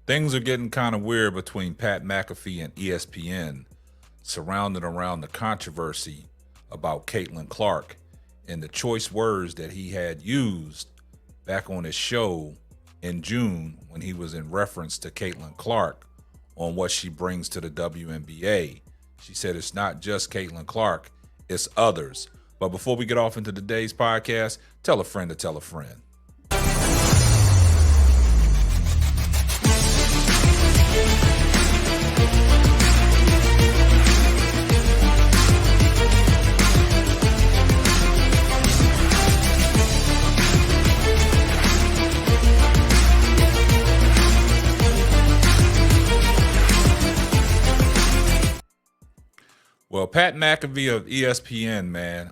Things are getting kind of weird between Pat McAfee and ESPN surrounding around the controversy about Caitlin Clark and the choice words that he had used back on his show in June when he was in reference to Caitlin Clark on what she brings to the WNBA. She said it's not just Caitlin Clark, it's others. But before we get off into today's podcast, tell a friend to tell a friend. Well, Pat McAfee of ESPN, man,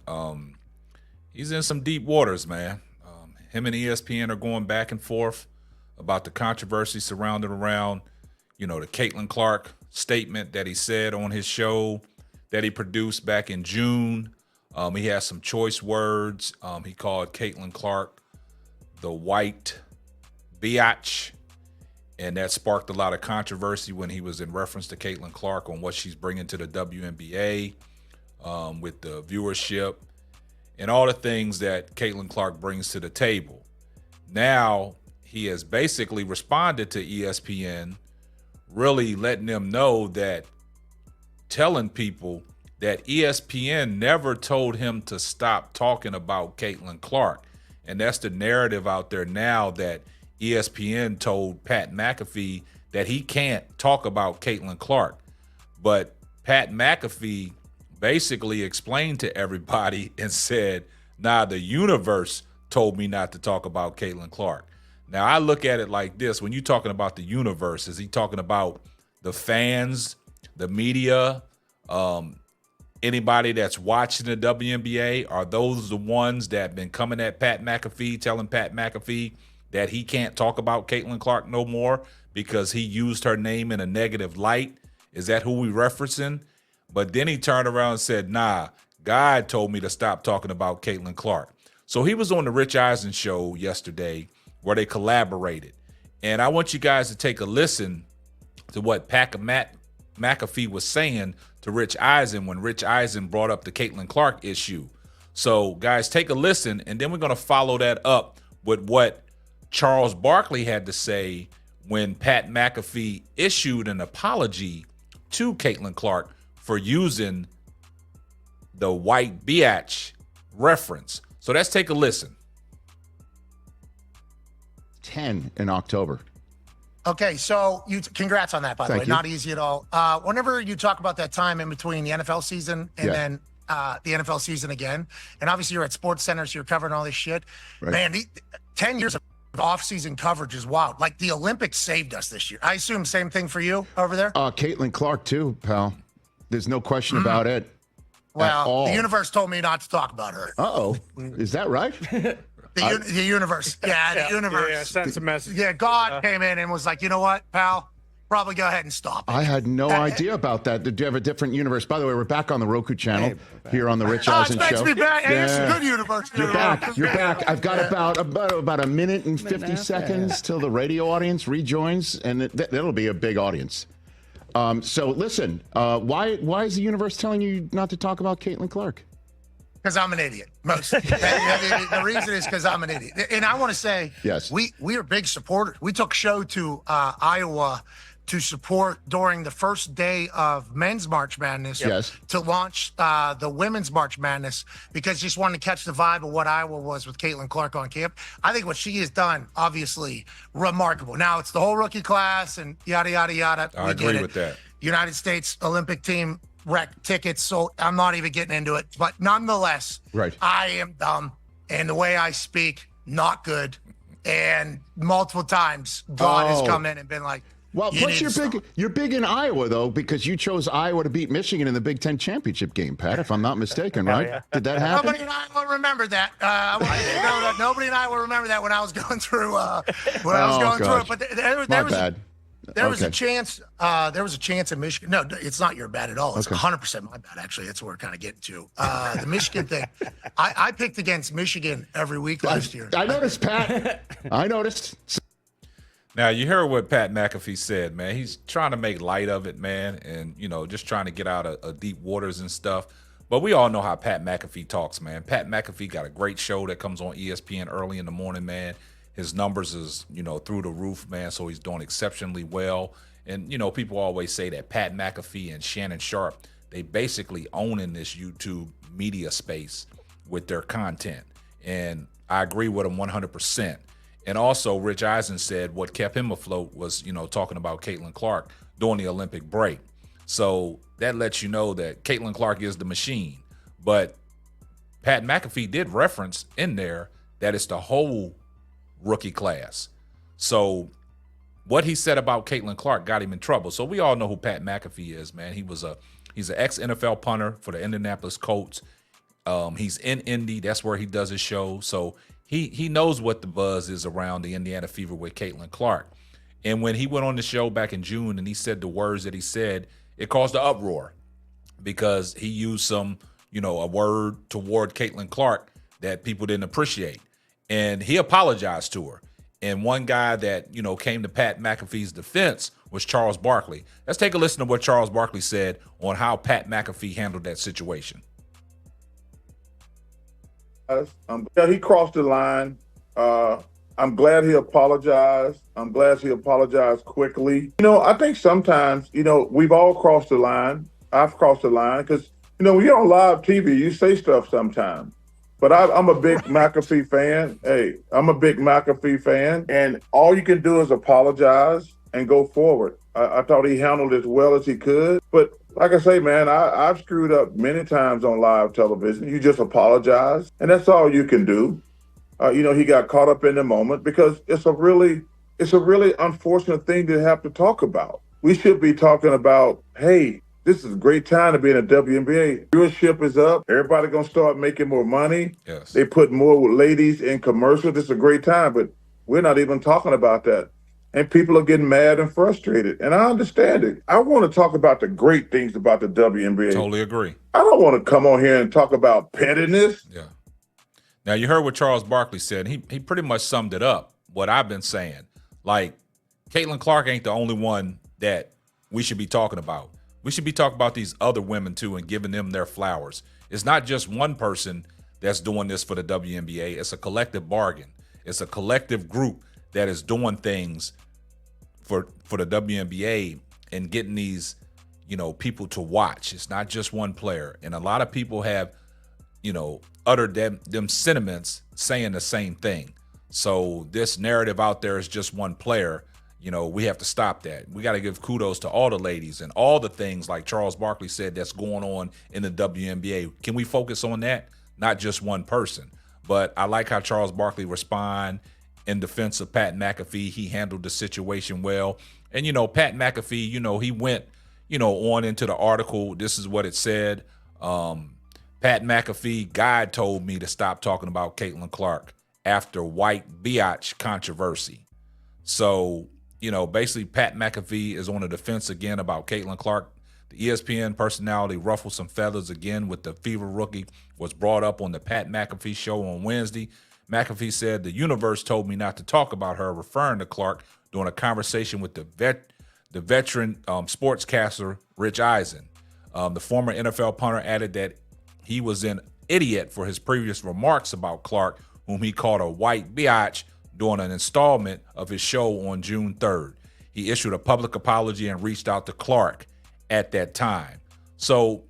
he's in some deep waters, man. Him and ESPN are going back and forth about the controversy surrounding around, the Caitlin Clark statement that he said on his show that he produced back in June. He has some choice words. He called Caitlin Clark the white biatch. And that sparked a lot of controversy when he was in reference to Caitlin Clark on what she's bringing to the WNBA with the viewership and all the things that Caitlin Clark brings to the table. Now he has basically responded to ESPN, really letting them know that, telling people that ESPN never told him to stop talking about Caitlin Clark. And that's the narrative out there now, that ESPN told Pat McAfee that he can't talk about Caitlin Clark. But Pat McAfee basically explained to everybody and said, nah, the universe told me not to talk about Caitlin Clark. Now, I look at it like this. When you're talking about the universe, is he talking about the fans, the media, anybody that's watching the WNBA? Are those the ones that have been coming at Pat McAfee, telling Pat McAfee that he can't talk about Caitlin Clark no more because he used her name in a negative light? Is that who we referencing? But then he turned around and said, nah, God told me to stop talking about Caitlin Clark. So he was on the Rich Eisen show yesterday where they collaborated. And I want you guys to take a listen to what Pat McAfee was saying to Rich Eisen when Rich Eisen brought up the Caitlin Clark issue. So guys, take a listen, and then we're going to follow that up with what Charles Barkley had to say when Pat McAfee issued an apology to Caitlin Clark for using the white biatch reference. So let's take a listen. 10 in October. Okay, so congrats on that, by the way. Thank you. Not easy at all. Whenever you talk about that time in between the NFL season and then the NFL season again, and obviously you're at Sports Center, so you're covering all this shit. Right. Man, 10 years of off-season coverage is wild. Like, the Olympics saved us this year. I assume same thing for you over there? Caitlin Clark, too, pal. There's no question about it. Well, the universe told me not to talk about her. Uh-oh. Is that right? The universe. Yeah, the universe. Yeah, sent some message. Yeah, God came in and was like, you know what, pal? Probably go ahead and stop it. I had no idea about that. Did you have a different universe? By the way, we're back on the Roku channel here on the Rich Eisen It makes show. me back. Hey, it's a good universe. You're back. You're back. I've got about a minute and 50 seconds till the radio audience rejoins, and that'll be a big audience. So listen, why is the universe telling you not to talk about Caitlin Clark? Because I'm an idiot. Mostly. The reason is because I'm an idiot. And I want to say, yes, we are big supporters. We took show to Iowa to support during the first day of men's March Madness, yes, to launch the women's March Madness, because just wanted to catch the vibe of what Iowa was with Caitlin Clark on camp. I think what she has done, obviously, remarkable. Now, it's the whole rookie class and yada, yada, yada. I agree with that. United States Olympic team wrecked tickets, so I'm not even getting into it. But nonetheless, right, I am dumb, and the way I speak, not good. And multiple times, God has come in and been like, well, plus you're big in Iowa, though, because you chose Iowa to beat Michigan in the Big Ten championship game, Pat, if I'm not mistaken, right? Yeah. Did that happen? Nobody in Iowa remembered that. I want you to know that nobody in Iowa remembered that when I was going through through it. But there was a chance. There was a chance in Michigan. No, it's not your bad at all. It's 100% my bad, actually. That's what we're kind of getting to. The Michigan thing. I picked against Michigan every week last year. I noticed, Pat. I noticed. Now, you heard what Pat McAfee said, man. He's trying to make light of it, man, and, just trying to get out of deep waters and stuff. But we all know how Pat McAfee talks, man. Pat McAfee got a great show that comes on ESPN early in the morning, man. His numbers is, through the roof, man, so he's doing exceptionally well. And, people always say that Pat McAfee and Shannon Sharp, they basically own in this YouTube media space with their content. And I agree with him 100%. And also, Rich Eisen said what kept him afloat was, talking about Caitlin Clark during the Olympic break. So that lets you know that Caitlin Clark is the machine. But Pat McAfee did reference in there that it's the whole rookie class. So what he said about Caitlin Clark got him in trouble. So we all know who Pat McAfee is, man. He's an ex-NFL punter for the Indianapolis Colts. He's in Indy. That's where he does his show. So he knows what the buzz is around the Indiana Fever with Caitlin Clark. And when he went on the show back in June and he said the words that he said, it caused an uproar because he used some, a word toward Caitlin Clark that people didn't appreciate. And he apologized to her. And one guy that, came to Pat McAfee's defense was Charles Barkley. Let's take a listen to what Charles Barkley said on how Pat McAfee handled that situation. He crossed the line. I'm glad he apologized. I'm glad he apologized quickly. I think sometimes, we've all crossed the line. I've crossed the line because, when you're on live TV, you say stuff sometimes. But I'm a big McAfee fan. Hey, I'm a big McAfee fan. And all you can do is apologize and go forward. I thought he handled it as well as he could. But like I say, man, I've screwed up many times on live television. You just apologize, and that's all you can do. He got caught up in the moment because it's a really unfortunate thing to have to talk about. We should be talking about, hey, this is a great time to be in the WNBA. Viewership is up. Everybody gonna start making more money. Yes. They put more ladies in commercials. This is a great time, but we're not even talking about that. And people are getting mad and frustrated. And I understand it. I want to talk about the great things about the WNBA. Totally agree. I don't want to come on here and talk about pettiness. Yeah. Now, you heard what Charles Barkley said. He pretty much summed it up, what I've been saying. Like, Caitlin Clark ain't the only one that we should be talking about. We should be talking about these other women, too, and giving them their flowers. It's not just one person that's doing this for the WNBA. It's a collective bargain. It's a collective group that is doing things for the WNBA and getting these, people to watch. It's not just one player. And a lot of people have, uttered them sentiments saying the same thing. So this narrative out there is just one player. We have to stop that. We got to give kudos to all the ladies and all the things like Charles Barkley said that's going on in the WNBA. Can we focus on that? Not just one person. But I like how Charles Barkley respond in defense of Pat McAfee. He handled the situation well. And, Pat McAfee, he went, on into the article. This is what it said. Pat McAfee, God told me to stop talking about Caitlin Clark after white biatch controversy. So, basically Pat McAfee is on the defense again about Caitlin Clark. The ESPN personality ruffled some feathers again with the Fever rookie was brought up on the Pat McAfee show on Wednesday. McAfee said the universe told me not to talk about her, referring to Clark during a conversation with the veteran sportscaster Rich Eisen. The former NFL punter added that he was an idiot for his previous remarks about Clark, whom he called a white biatch, during an installment of his show on June 3rd. He issued a public apology and reached out to Clark at that time. So,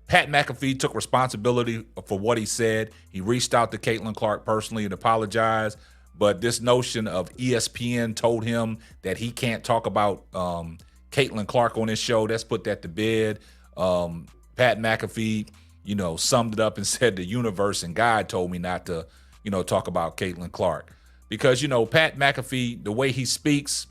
Pat McAfee took responsibility for what he said. He reached out to Caitlin Clark personally and apologized. But this notion of ESPN told him that he can't talk about Caitlin Clark on his show, let's put that to bed. Pat McAfee, summed it up and said the universe and God told me not to, talk about Caitlin Clark. Because, Pat McAfee, the way he speaks,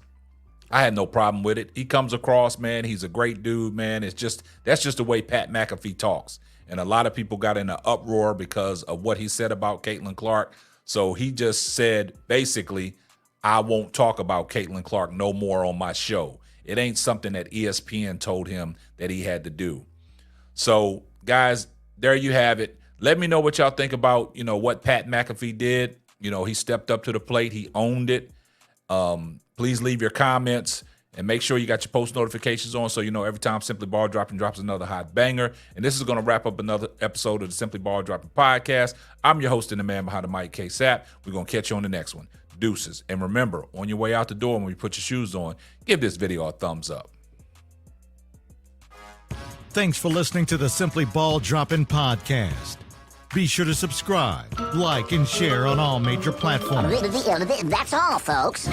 I had no problem with it. He comes across, man, he's a great dude, man. That's just the way Pat McAfee talks. And a lot of people got in an uproar because of what he said about Caitlin Clark. So he just said, basically, I won't talk about Caitlin Clark no more on my show. It ain't something that ESPN told him that he had to do. So, guys, there you have it. Let me know what y'all think about, what Pat McAfee did. He stepped up to the plate. He owned it. Please leave your comments and make sure you got your post notifications on so you know every time Simply Ball Dropping drops another hot banger. And this is going to wrap up another episode of the Simply Ball Dropping podcast. I'm your host and the man behind the mic, K-Sap. We're going to catch you on the next one. Deuces. And remember, on your way out the door when you put your shoes on, give this video a thumbs up. Thanks for listening to the Simply Ball Dropping podcast. Be sure to subscribe, like, and share on all major platforms. That's all, folks.